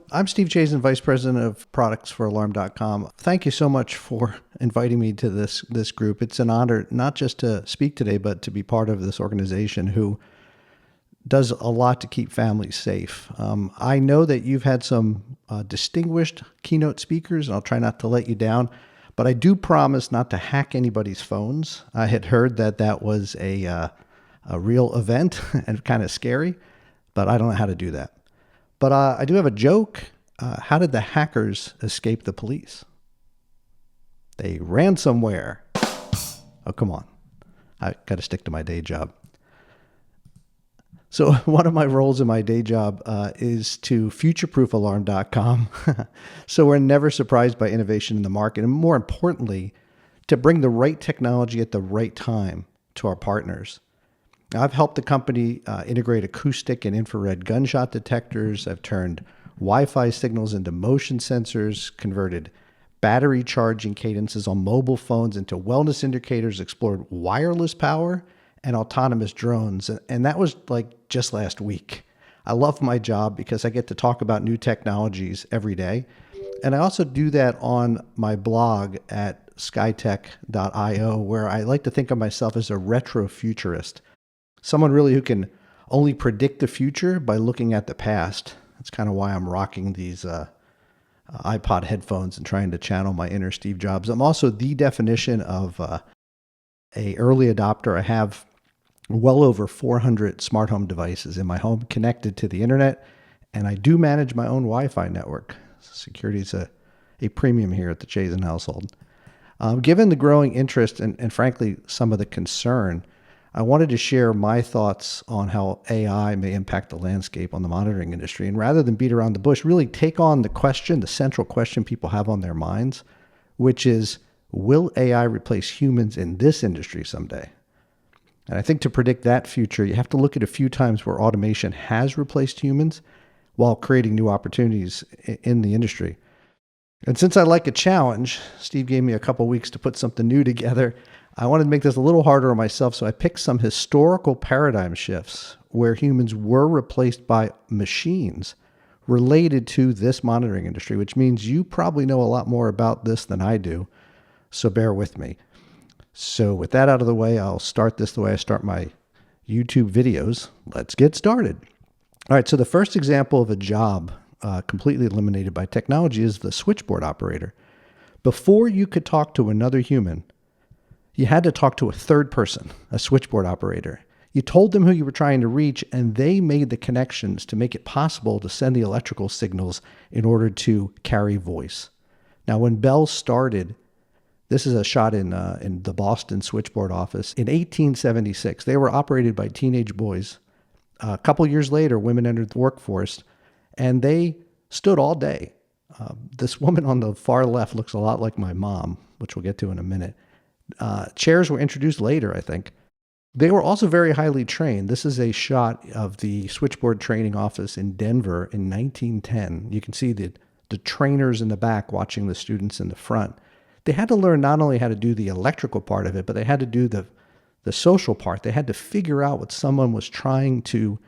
I'm Steve Chazin, Vice President of Products for Alarm.com. Thank you so much for inviting me to this group. It's an honor not just to speak today, but to be part of this organization who does a lot to keep families safe. I know that you've had some distinguished keynote speakers, and I'll try not to let you down, but I do promise not to hack anybody's phones. I had heard that was a real event and kind of scary, but I don't know how to do that. But I do have a joke. How did the hackers escape the police? They ran somewhere. Oh, come on. I got to stick to my day job. So one of my roles in my day job is to future-proof Alarm.com. So we're never surprised by innovation in the market. And more importantly, to bring the right technology at the right time to our partners. I've helped the company integrate acoustic and infrared gunshot detectors. I've turned Wi-Fi signals into motion sensors, converted battery charging cadences on mobile phones into wellness indicators, explored wireless power and autonomous drones. And that was like just last week. I love my job because I get to talk about new technologies every day. And I also do that on my blog at skytech.io, where I like to think of myself as a retro futurist. Someone really who can only predict the future by looking at the past. That's kind of why I'm rocking these iPod headphones and trying to channel my inner Steve Jobs. I'm also the definition of a early adopter. I have well over 400 smart home devices in my home connected to the internet, and I do manage my own Wi-Fi network. Security is a premium here at the Chazin household. Given the growing interest and frankly some of the concern, I wanted to share my thoughts on how AI may impact the landscape on the monitoring industry. And rather than beat around the bush, really take on the central question people have on their minds, which is, will AI replace humans in this industry someday? And I think to predict that future, you have to look at a few times where automation has replaced humans while creating new opportunities in the industry. And since I like a challenge, Steve gave me a couple weeks to put something new together. I wanted to make this a little harder on myself, so I picked some historical paradigm shifts where humans were replaced by machines related to this monitoring industry, which means you probably know a lot more about this than I do, so bear with me. So with that out of the way, I'll start this the way I start my YouTube videos. Let's get started. All right, so the first example of a job completely eliminated by technology is the switchboard operator. Before you could talk to another human, you had to talk to a third person, a switchboard operator. You told them who you were trying to reach, and they made the connections to make it possible to send the electrical signals in order to carry voice. Now, when Bell started, this is a shot in the Boston switchboard office. In 1876, they were operated by teenage boys. A couple years later, women entered the workforce, and they stood all day. This woman on the far left looks a lot like my mom, which we'll get to in a minute. Chairs were introduced later, I think. They were also very highly trained. This is a shot of the switchboard training office in Denver in 1910. You can see the trainers in the back watching the students in the front. They had to learn not only how to do the electrical part of it, but they had to do the social part. They had to figure out what someone was trying to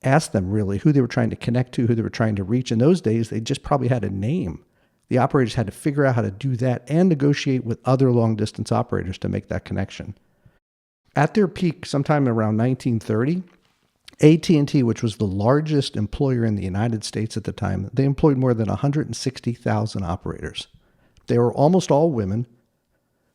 ask them, really, who they were trying to connect to, who they were trying to reach. In those days, they just probably had a name. The operators had to figure out how to do that and negotiate with other long-distance operators to make that connection. At their peak, sometime around 1930, AT&T, which was the largest employer in the United States at the time, they employed more than 160,000 operators. They were almost all women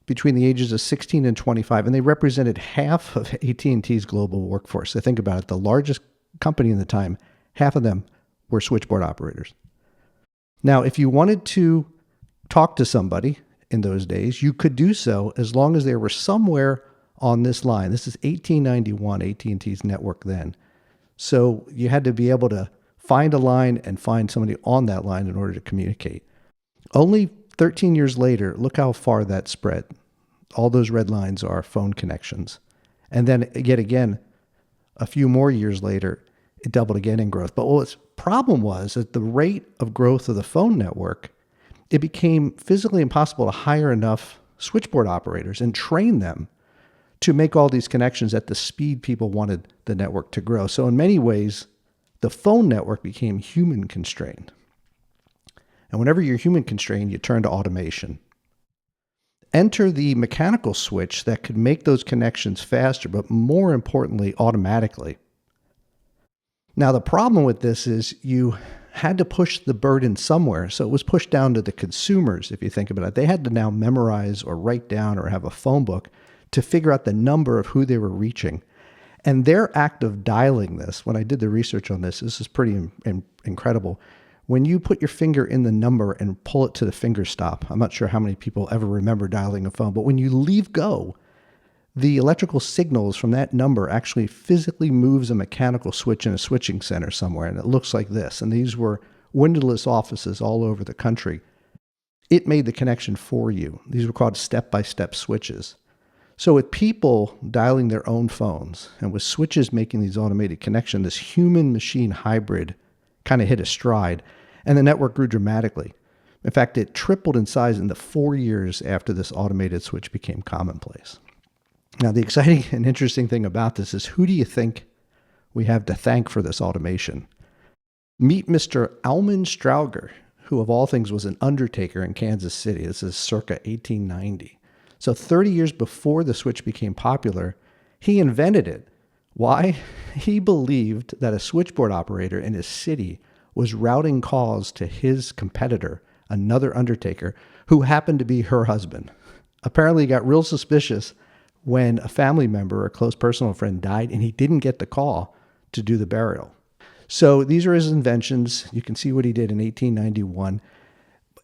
between the ages of 16 and 25, and they represented half of AT&T's global workforce. So think about it, the largest company in the time, half of them were switchboard operators. Now, if you wanted to talk to somebody in those days, you could do so as long as they were somewhere on this line. This is 1891, AT&T's network then. So you had to be able to find a line and find somebody on that line in order to communicate. Only 13 years later, look how far that spread. All those red lines are phone connections. And then yet again, a few more years later, it doubled again in growth. But what the problem was at the rate of growth of the phone network, it became physically impossible to hire enough switchboard operators and train them to make all these connections at the speed people wanted the network to grow. So in many ways, the phone network became human constrained. And whenever you're human constrained, you turn to automation. Enter the mechanical switch that could make those connections faster, but more importantly, automatically. Now, the problem with this is you had to push the burden somewhere. So it was pushed down to the consumers, if you think about it. They had to now memorize or write down or have a phone book to figure out the number of who they were reaching. And their act of dialing this, when I did the research on this is pretty incredible. When you put your finger in the number and pull it to the finger stop, I'm not sure how many people ever remember dialing a phone, but when you leave go, the electrical signals from that number actually physically moves a mechanical switch in a switching center somewhere, and it looks like this. And these were windowless offices all over the country. It made the connection for you. These were called step-by-step switches. So with people dialing their own phones and with switches making these automated connections, this human-machine hybrid kind of hit a stride, and the network grew dramatically. In fact, it tripled in size in the 4 years after this automated switch became commonplace. Now, the exciting and interesting thing about this is, who do you think we have to thank for this automation? Meet Mr. Almond Strauger, who of all things was an undertaker in Kansas City. This is circa 1890. So 30 years before the switch became popular, he invented it. Why? He believed that a switchboard operator in his city was routing calls to his competitor, another undertaker, who happened to be her husband. Apparently, he got real suspicious when a family member or a close personal friend died and he didn't get the call to do the burial. So these are his inventions. You can see what he did in 1891.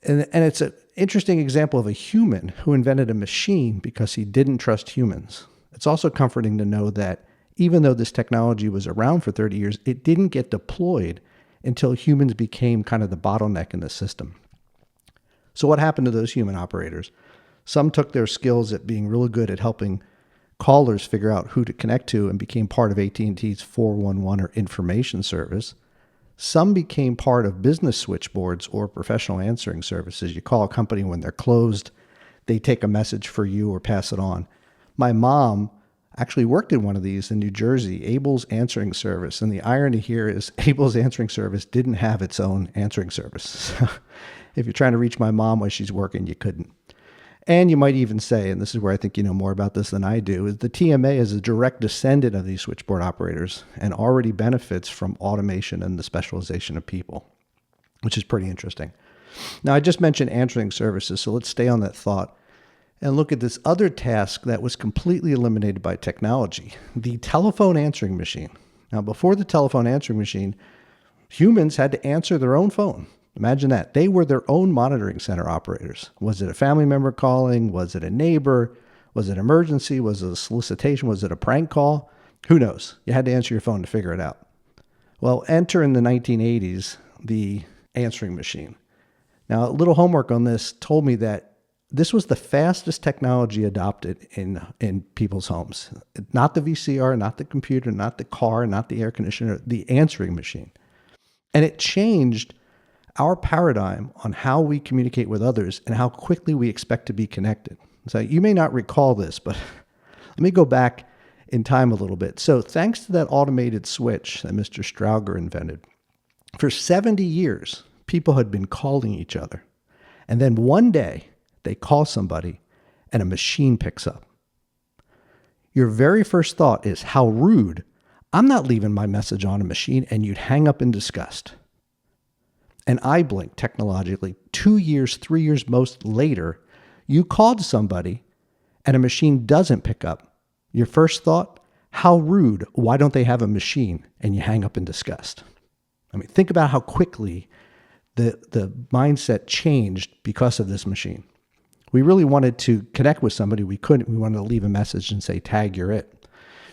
And it's an interesting example of a human who invented a machine because he didn't trust humans. It's also comforting to know that even though this technology was around for 30 years, it didn't get deployed until humans became kind of the bottleneck in the system. So what happened to those human operators? Some took their skills at being really good at helping callers figure out who to connect to and became part of AT&T's 411 or information service. Some became part of business switchboards or professional answering services. You call a company when they're closed, they take a message for you or pass it on. My mom actually worked in one of these in New Jersey, Abel's Answering Service. And the irony here is Abel's Answering Service didn't have its own answering service. So if you're trying to reach my mom while she's working, you couldn't. And you might even say, and this is where I think you know more about this than I do, is the TMA is a direct descendant of these switchboard operators and already benefits from automation and the specialization of people, which is pretty interesting. Now, I just mentioned answering services, so let's stay on that thought and look at this other task that was completely eliminated by technology, the telephone answering machine. Now, before the telephone answering machine, humans had to answer their own phone. Imagine that. They were their own monitoring center operators. Was it a family member calling? Was it a neighbor? Was it emergency? Was it a solicitation? Was it a prank call? Who knows? You had to answer your phone to figure it out. Well, enter in the 1980s, the answering machine. Now, a little homework on this told me that this was the fastest technology adopted in people's homes. Not the VCR, not the computer, not the car, not the air conditioner, the answering machine. And it changed our paradigm on how we communicate with others and how quickly we expect to be connected. So you may not recall this, but let me go back in time a little bit. So thanks to that automated switch that Mr. Strauger invented, for 70 years, people had been calling each other. And then one day, they call somebody and a machine picks up. Your very first thought is, how rude. I'm not leaving my message on a machine, and you'd hang up in disgust. And I blink technologically. 2 years, 3 years most later, you called somebody and a machine doesn't pick up. Your first thought, how rude. Why don't they have a machine? And you hang up in disgust. I mean, think about how quickly the mindset changed because of this machine. We really wanted to connect with somebody. We couldn't. We wanted to leave a message and say, tag, you're it.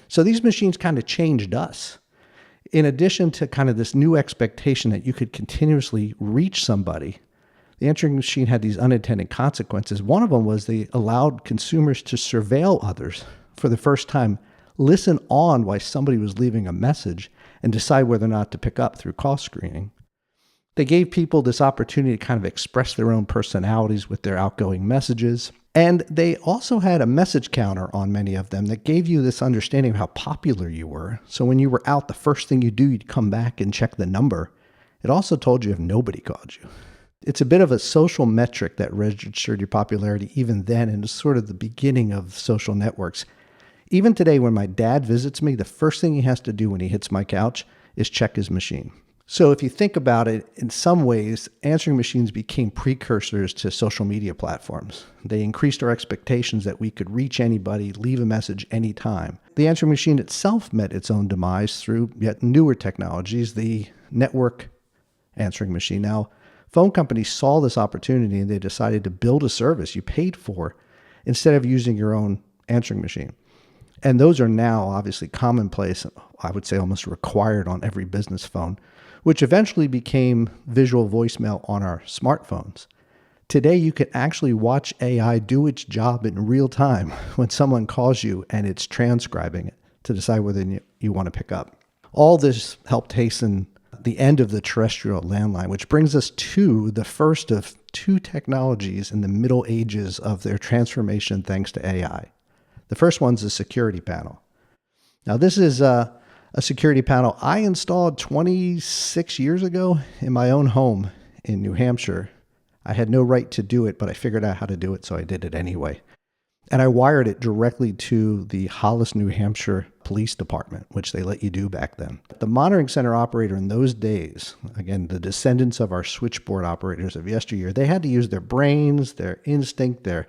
So these machines kind of changed us. In addition to kind of this new expectation that you could continuously reach somebody, the answering machine had these unintended consequences. One of them was they allowed consumers to surveil others for the first time, listen on while somebody was leaving a message, and decide whether or not to pick up through call screening. They gave people this opportunity to kind of express their own personalities with their outgoing messages. And they also had a message counter on many of them that gave you this understanding of how popular you were. So when you were out, the first thing you do, you'd come back and check the number. It also told you if nobody called you. It's a bit of a social metric that registered your popularity even then, and it's sort of the beginning of social networks. Even today, when my dad visits me, the first thing he has to do when he hits my couch is check his machine. So if you think about it, in some ways, answering machines became precursors to social media platforms. They increased our expectations that we could reach anybody, leave a message anytime. The answering machine itself met its own demise through yet newer technologies, the network answering machine. Now, phone companies saw this opportunity and they decided to build a service you paid for instead of using your own answering machine. And those are now obviously commonplace, I would say almost required on every business phone, which eventually became visual voicemail on our smartphones. Today, you can actually watch AI do its job in real time when someone calls you and it's transcribing it to decide whether you want to pick up. All this helped hasten the end of the terrestrial landline, which brings us to the first of two technologies in the Middle Ages of their transformation thanks to AI. The first one's a security panel. Now, this is a security panel I installed 26 years ago in my own home in New Hampshire. I had no right to do it, but I figured out how to do it, so I did it anyway. And I wired it directly to the Hollis, New Hampshire Police Department, which they let you do back then. The monitoring center operator in those days, again, the descendants of our switchboard operators of yesteryear, they had to use their brains, their instinct, their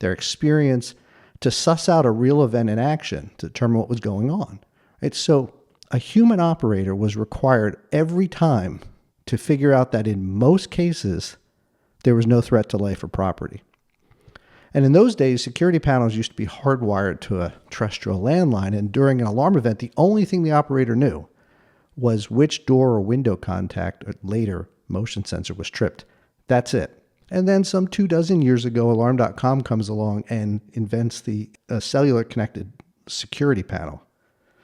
experience to suss out a real event in action to determine what was going on. Right? So a human operator was required every time to figure out that in most cases, there was no threat to life or property. And in those days, security panels used to be hardwired to a terrestrial landline, and during an alarm event, the only thing the operator knew was which door or window contact, or later motion sensor, was tripped. That's it. And then some 24 years ago, Alarm.com comes along and invents the cellular connected security panel.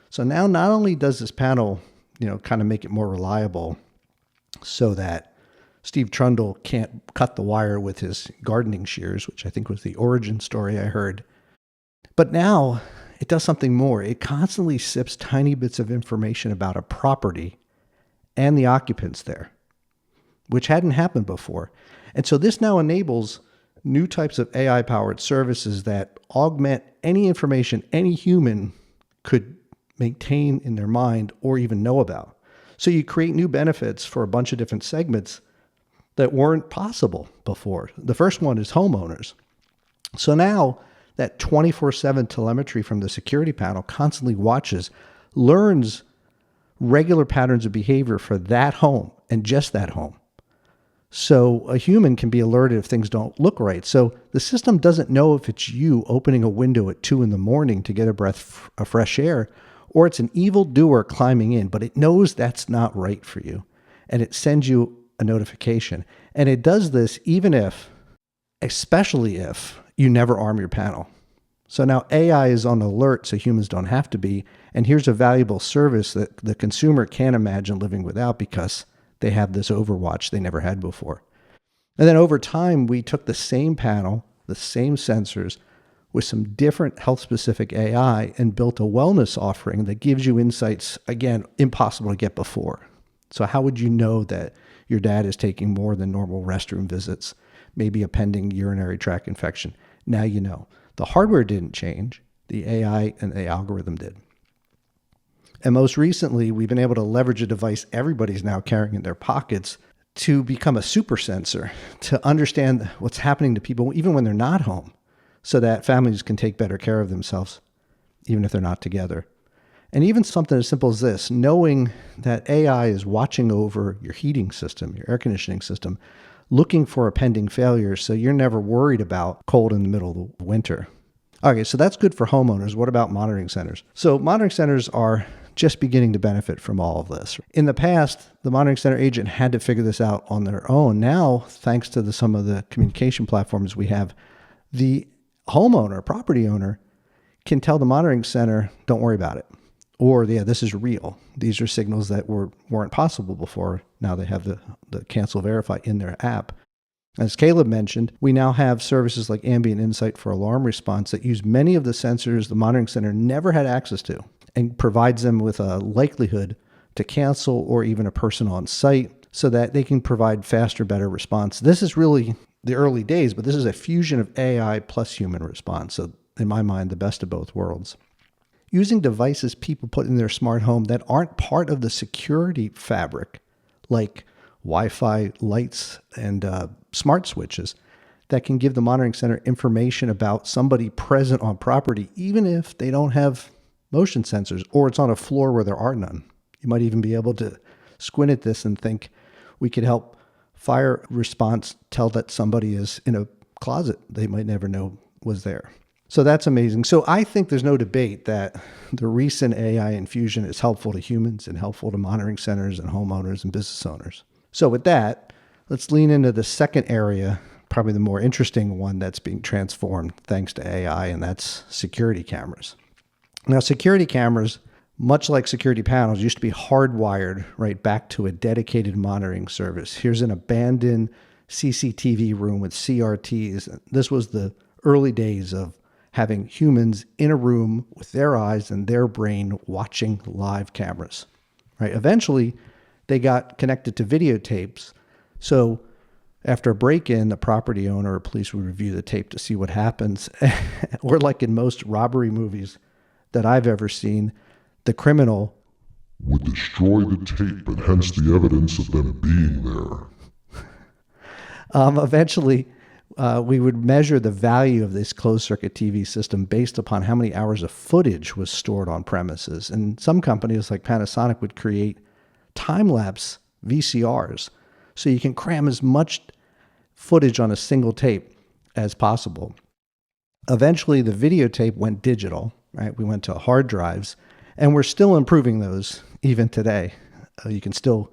So now not only does this panel, kind of make it more reliable so that Steve Trundle can't cut the wire with his gardening shears, which I think was the origin story I heard. But now it does something more. It constantly sips tiny bits of information about a property and the occupants there, which hadn't happened before. And so this now enables new types of AI-powered services that augment any information any human could maintain in their mind or even know about. So you create new benefits for a bunch of different segments that weren't possible before. The first one is homeowners. So now that 24/7 telemetry from the security panel constantly watches, learns regular patterns of behavior for that home and just that home. So a human can be alerted if things don't look right. So the system doesn't know if it's you opening a window at 2 a.m. to get a breath of fresh air, or it's an evildoer climbing in, but it knows that's not right for you. And it sends you a notification. And it does this even if, especially if, you never arm your panel. So now AI is on alert so humans don't have to be. And here's a valuable service that the consumer can't imagine living without because they have this overwatch they never had before. And then over time, we took the same panel, the same sensors, with some different health-specific AI and built a wellness offering that gives you insights, again, impossible to get before. So how would you know that your dad is taking more than normal restroom visits, maybe a pending urinary tract infection? Now you know. The hardware didn't change. The AI and the algorithm did. And most recently, we've been able to leverage a device everybody's now carrying in their pockets to become a super sensor, to understand what's happening to people even when they're not home, so that families can take better care of themselves, even if they're not together. And even something as simple as this, knowing that AI is watching over your heating system, your air conditioning system, looking for a pending failure so you're never worried about cold in the middle of the winter. Okay, so that's good for homeowners. What about monitoring centers? So monitoring centers are just beginning to benefit from all of this. In the past, the monitoring center agent had to figure this out on their own. Now, thanks to some of the communication platforms we have, the homeowner, property owner, can tell the monitoring center, don't worry about it. Or, yeah, this is real. These are signals that weren't possible before. Now they have the cancel verify in their app. As Caleb mentioned, we now have services like Ambient Insight for alarm response that use many of the sensors the monitoring center never had access to and provides them with a likelihood to cancel or even a person on site so that they can provide faster, better response. This is really the early days, but this is a fusion of AI plus human response. So in my mind, the best of both worlds. Using devices people put in their smart home that aren't part of the security fabric, like Wi-Fi lights and smart switches, that can give the monitoring center information about somebody present on property, even if they don't have motion sensors or it's on a floor where there are none. You might even be able to squint at this and think we could help fire response tell that somebody is in a closet they might never know was there. So that's amazing. So I think there's no debate that the recent AI infusion is helpful to humans and helpful to monitoring centers and homeowners and business owners. So with that, let's lean into the second area, probably the more interesting one that's being transformed thanks to AI, and that's security cameras. Now, security cameras, much like security panels, used to be hardwired right back to a dedicated monitoring service. Here's an abandoned CCTV room with CRTs. This was the early days of having humans in a room with their eyes and their brain watching live cameras. Right? Eventually, they got connected to videotapes. So after a break-in, the property owner or police would review the tape to see what happens. Or like in most robbery movies that I've ever seen, the criminal would destroy the tape and hence the evidence of them being there. Eventually, we would measure the value of this closed-circuit TV system based upon how many hours of footage was stored on premises. And some companies like Panasonic would create time-lapse VCRs, so you can cram as much footage on a single tape as possible. Eventually, the videotape went digital, right? We went to hard drives, and we're still improving those even today. You can still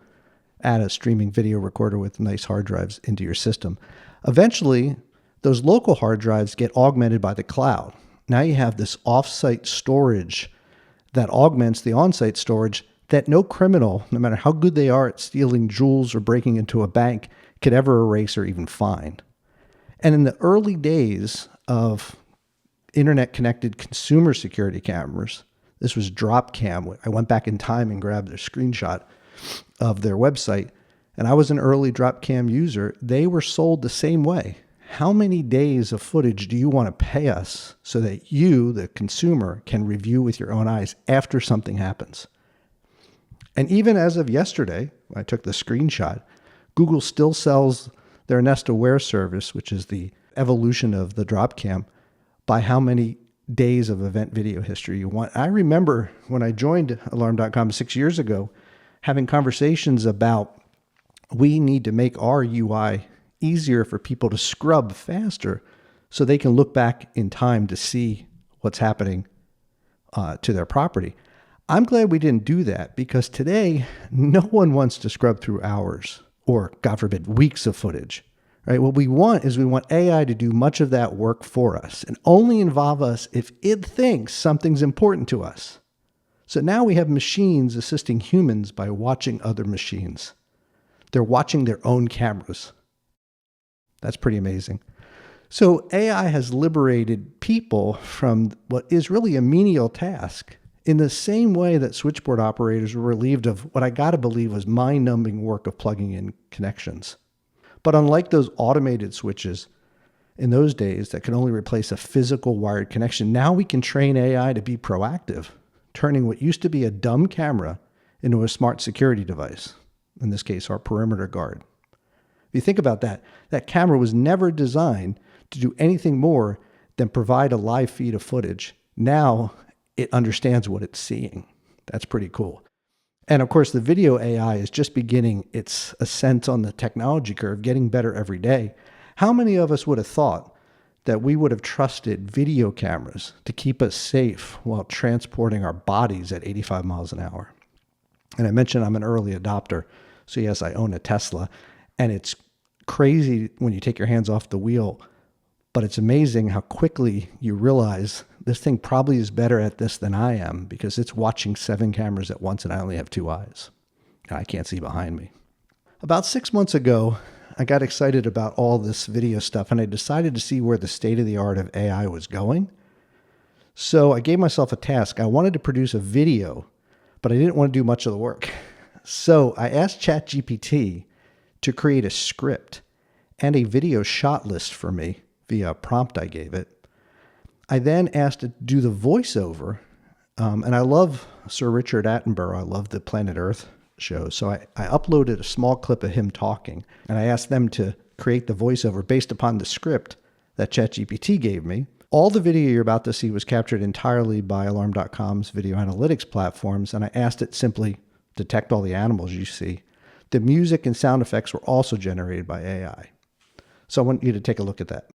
add a streaming video recorder with nice hard drives into your system. Eventually, those local hard drives get augmented by the cloud. Now you have this off-site storage that augments the on-site storage that no criminal, no matter how good they are at stealing jewels or breaking into a bank, could ever erase or even find. And in the early days of internet-connected consumer security cameras, this was DropCam. I went back in time and grabbed a screenshot of their website, and I was an early DropCam user. They were sold the same way. How many days of footage do you want to pay us so that you, the consumer, can review with your own eyes after something happens? And even as of yesterday, when I took the screenshot, Google still sells their Nest Aware service, which is the evolution of the DropCam, by how many days of event video history you want. I remember when I joined Alarm.com 6 years ago, having conversations about we need to make our UI easier for people to scrub faster so they can look back in time to see what's happening to their property. I'm glad we didn't do that, because today no one wants to scrub through hours or, God forbid, weeks of footage. Right? What we want is we want AI to do much of that work for us and only involve us if it thinks something's important to us. So now we have machines assisting humans by watching other machines. They're watching their own cameras. That's pretty amazing. So AI has liberated people from what is really a menial task in the same way that switchboard operators were relieved of what I got to believe was mind-numbing work of plugging in connections. But unlike those automated switches in those days that could only replace a physical wired connection, now we can train AI to be proactive, turning what used to be a dumb camera into a smart security device, in this case, our perimeter guard. If you think about that, that camera was never designed to do anything more than provide a live feed of footage. Now it understands what it's seeing. That's pretty cool. And of course, the video AI is just beginning its ascent on the technology curve, getting better every day. How many of us would have thought that we would have trusted video cameras to keep us safe while transporting our bodies at 85 miles an hour? And I mentioned I'm an early adopter. So yes, I own a Tesla, and it's crazy when you take your hands off the wheel, but it's amazing how quickly you realize this thing probably is better at this than I am, because it's watching 7 cameras at once and I only have 2 eyes. I can't see behind me. About 6 months ago, I got excited about all this video stuff, and I decided to see where the state of the art of AI was going. So I gave myself a task. I wanted to produce a video, but I didn't want to do much of the work. So I asked ChatGPT to create a script and a video shot list for me via a prompt I gave it. I then asked it to do the voiceover. And I love Sir Richard Attenborough. I love the Planet Earth show. So I uploaded a small clip of him talking, and I asked them to create the voiceover based upon the script that ChatGPT gave me. All the video you're about to see was captured entirely by Alarm.com's video analytics platforms, and I asked it simply detect all the animals you see. The music and sound effects were also generated by AI. So I want you to take a look at that.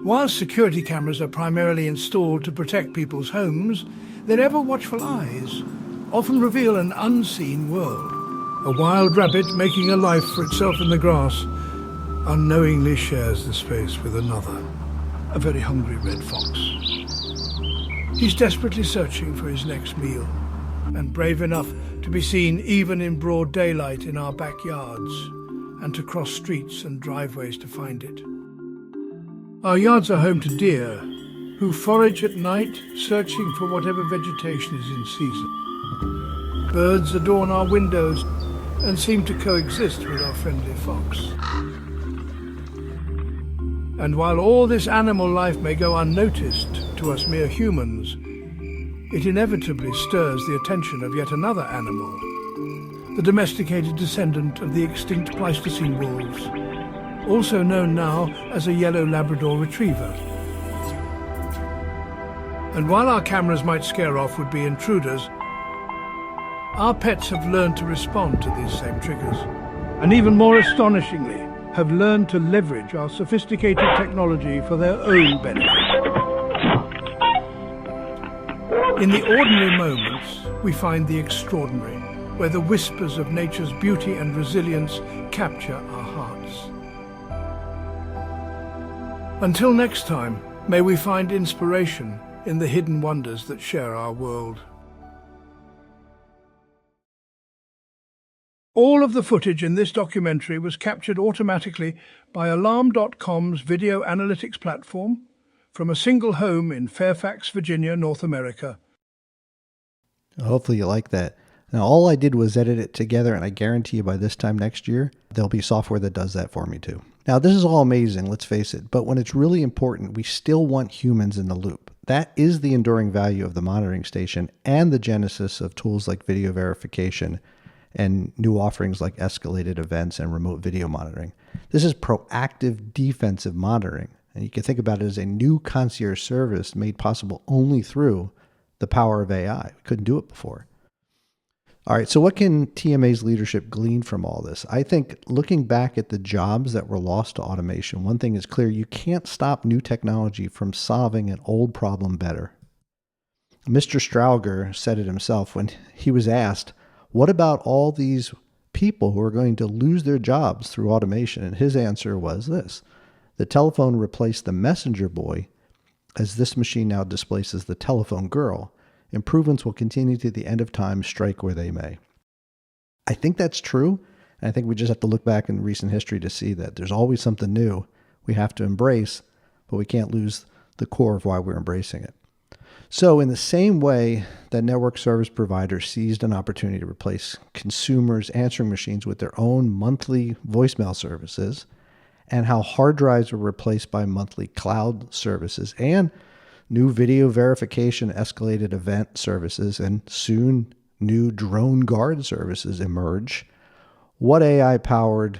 While security cameras are primarily installed to protect people's homes, their ever-watchful eyes often reveal an unseen world. A wild rabbit making a life for itself in the grass unknowingly shares the space with another, a very hungry red fox. He's desperately searching for his next meal, and brave enough to be seen even in broad daylight in our backyards, and to cross streets and driveways to find it. Our yards are home to deer, who forage at night, searching for whatever vegetation is in season. Birds adorn our windows and seem to coexist with our friendly fox. And while all this animal life may go unnoticed to us mere humans, it inevitably stirs the attention of yet another animal, the domesticated descendant of the extinct Pleistocene wolves, also known now as a yellow Labrador retriever. And while our cameras might scare off would-be intruders, our pets have learned to respond to these same triggers, and even more astonishingly, have learned to leverage our sophisticated technology for their own benefit. In the ordinary moments, we find the extraordinary, where the whispers of nature's beauty and resilience capture our hearts. Until next time, may we find inspiration in the hidden wonders that share our world. All of the footage in this documentary was captured automatically by Alarm.com's video analytics platform from a single home in Fairfax, Virginia, North America. Hopefully you like that. Now, all I did was edit it together, and I guarantee you by this time next year, there'll be software that does that for me too. Now, this is all amazing, let's face it, but when it's really important, we still want humans in the loop. That is the enduring value of the monitoring station and the genesis of tools like video verification and new offerings like escalated events and remote video monitoring. This is proactive defensive monitoring, and you can think about it as a new concierge service made possible only through the power of AI. We couldn't do it before. All right, so what can TMA's leadership glean from all this? I think looking back at the jobs that were lost to automation, one thing is clear: you can't stop new technology from solving an old problem better. Mr. Strauger said it himself when he was asked, what about all these people who are going to lose their jobs through automation? And his answer was this: the telephone replaced the messenger boy, as this machine now displaces the telephone girl. Improvements will continue to the end of time, strike where they may. I think that's true. And I think we just have to look back in recent history to see that there's always something new we have to embrace, but we can't lose the core of why we're embracing it. So in the same way that network service providers seized an opportunity to replace consumers' answering machines with their own monthly voicemail services, and how hard drives were replaced by monthly cloud services and new video verification escalated event services, and soon new drone guard services emerge, what AI-powered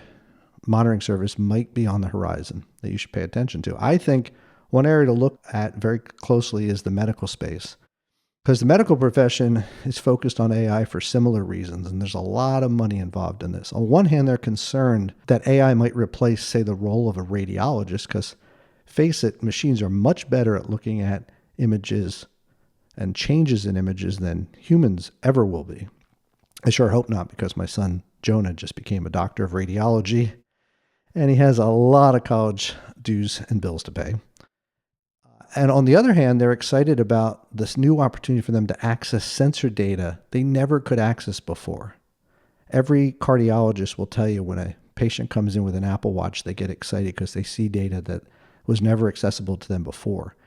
monitoring service might be on the horizon that you should pay attention to? I think one area to look at very closely is the medical space, because the medical profession is focused on AI for similar reasons, and there's a lot of money involved in this. On one hand, they're concerned that AI might replace, say, the role of a radiologist, because face it, machines are much better at looking at images and changes in images than humans ever will be. I sure hope not, because my son Jonah just became a doctor of radiology, and he has a lot of college dues and bills to pay. And on the other hand, they're excited about this new opportunity for them to access sensor data they never could access before. Every cardiologist will tell you when a patient comes in with an Apple Watch, they get excited because they see data that was never accessible to them before.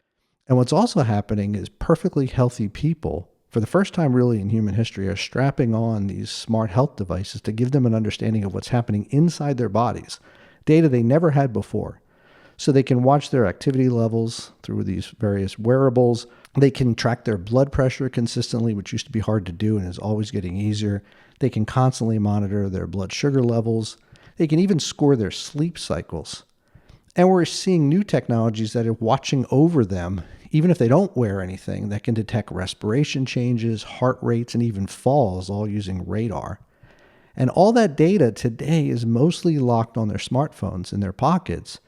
And what's also happening is perfectly healthy people for the first time really in human history, are strapping on these smart health devices to give them an understanding of what's happening inside their bodies, data they never had before. So they can watch their activity levels through these various wearables. They can track their blood pressure consistently, which used to be hard to do and is always getting easier. They can constantly monitor their blood sugar levels. They can even score their sleep cycles. And we're seeing new technologies that are watching over them, even if they don't wear anything, that can detect respiration changes, heart rates, and even falls, all using radar. And all that data today is mostly locked on their smartphones in their pockets.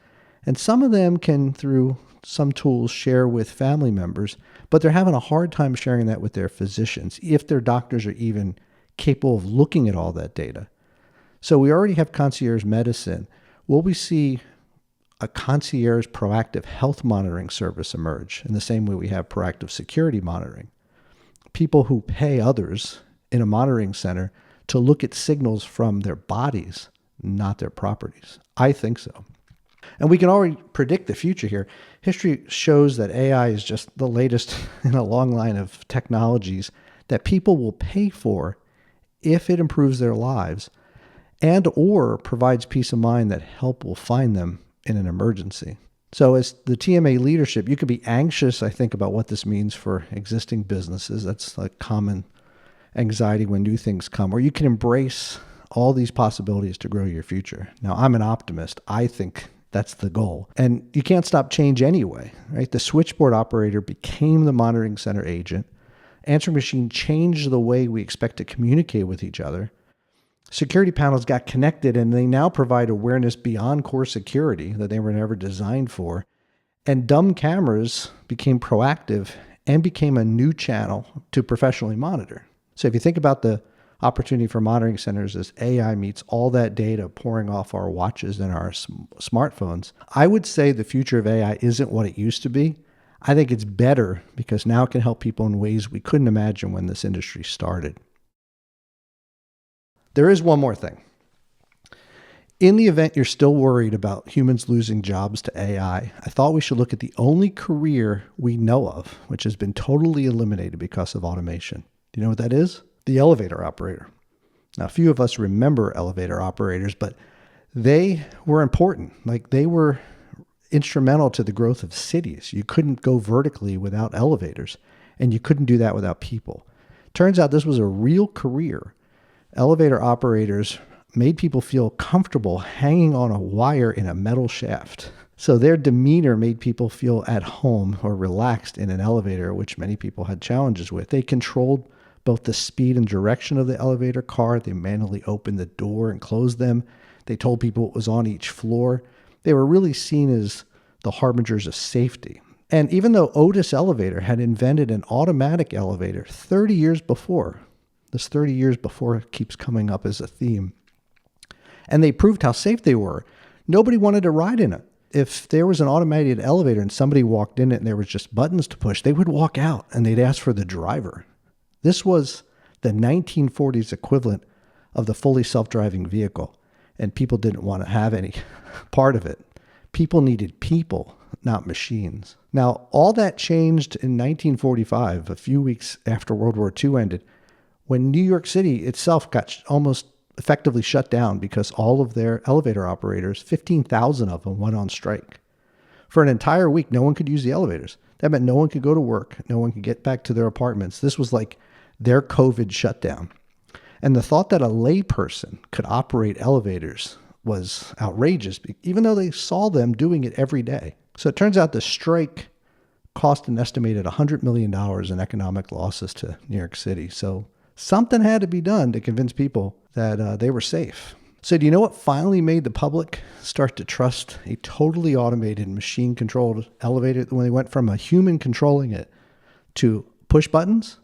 And some of them can, through some tools, share with family members, but they're having a hard time sharing that with their physicians, if their doctors are even capable of looking at all that data. So we already have concierge medicine. Will we see a concierge proactive health monitoring service emerge in the same way we have proactive security monitoring? People who pay others in a monitoring center to look at signals from their bodies, not their properties. I think so. And we can already predict the future here. History shows that AI is just the latest in a long line of technologies that people will pay for if it improves their lives and or provides peace of mind that help will find them in an emergency. So as the TMA leadership, you could be anxious, I think, about what this means for existing businesses. That's a common anxiety when new things come. Or you can embrace all these possibilities to grow your future. Now, I'm an optimist. I think that's the goal. And you can't stop change anyway, right? The switchboard operator became the monitoring center agent. Answering machine changed the way we expect to communicate with each other. Security panels got connected, and they now provide awareness beyond core security that they were never designed for. And dumb cameras became proactive and became a new channel to professionally monitor. So if you think about the opportunity for monitoring centers as AI meets all that data pouring off our watches and our smartphones, I would say the future of AI isn't what it used to be. I think it's better because now it can help people in ways we couldn't imagine when this industry started. There is one more thing. In the event you're still worried about humans losing jobs to AI, I thought we should look at the only career we know of which has been totally eliminated because of automation. Do you know what that is? The elevator operator. Now, a few of us remember elevator operators, but they were important. Like, they were instrumental to the growth of cities. You couldn't go vertically without elevators, and you couldn't do that without people. Turns out this was a real career. Elevator operators made people feel comfortable hanging on a wire in a metal shaft. So their demeanor made people feel at home or relaxed in an elevator, which many people had challenges with. They controlled both the speed and direction of the elevator car. They manually opened the door and closed them. They told people what was on each floor. They were really seen as the harbingers of safety. And even though Otis Elevator had invented an automatic elevator 30 years before, this 30 years before keeps coming up as a theme, and they proved how safe they were, nobody wanted to ride in it. If there was an automated elevator and somebody walked in it and there was just buttons to push, they would walk out and they'd ask for the driver. This was the 1940s equivalent of the fully self-driving vehicle, and people didn't want to have any part of it. People needed people, not machines. Now, all that changed in 1945, a few weeks after World War II ended, when New York City itself got almost effectively shut down because all of their elevator operators, 15,000 of them, went on strike. For an entire week, no one could use the elevators. That meant no one could go to work. No one could get back to their apartments. This was like their COVID shutdown. And the thought that a layperson could operate elevators was outrageous, even though they saw them doing it every day. So it turns out the strike cost an estimated $100 million in economic losses to New York City. So something had to be done to convince people that they were safe. So do you know what finally made the public start to trust a totally automated, machine-controlled elevator when they went from a human controlling it to push buttons?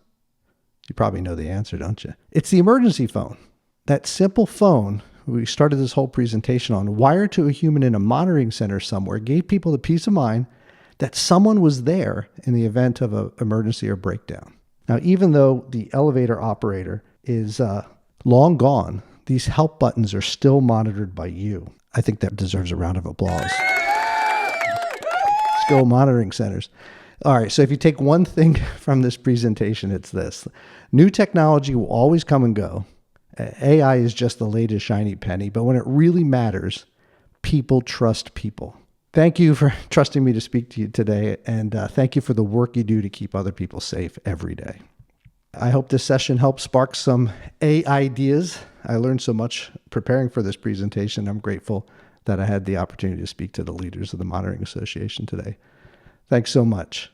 You probably know the answer, don't you? It's the emergency phone. That simple phone we started this whole presentation on, wired to a human in a monitoring center somewhere, gave people the peace of mind that someone was there in the event of an emergency or breakdown. Now, even though the elevator operator is long gone, these help buttons are still monitored by you. I think that deserves a round of applause. Let's go, monitoring centers. All right, so if you take one thing from this presentation, it's this. New technology will always come and go. AI is just the latest shiny penny, but when it really matters, people trust people. Thank you for trusting me to speak to you today, and thank you for the work you do to keep other people safe every day. I hope this session helps spark some AI ideas. I learned so much preparing for this presentation. I'm grateful that I had the opportunity to speak to the leaders of the Monitoring Association today. Thanks so much.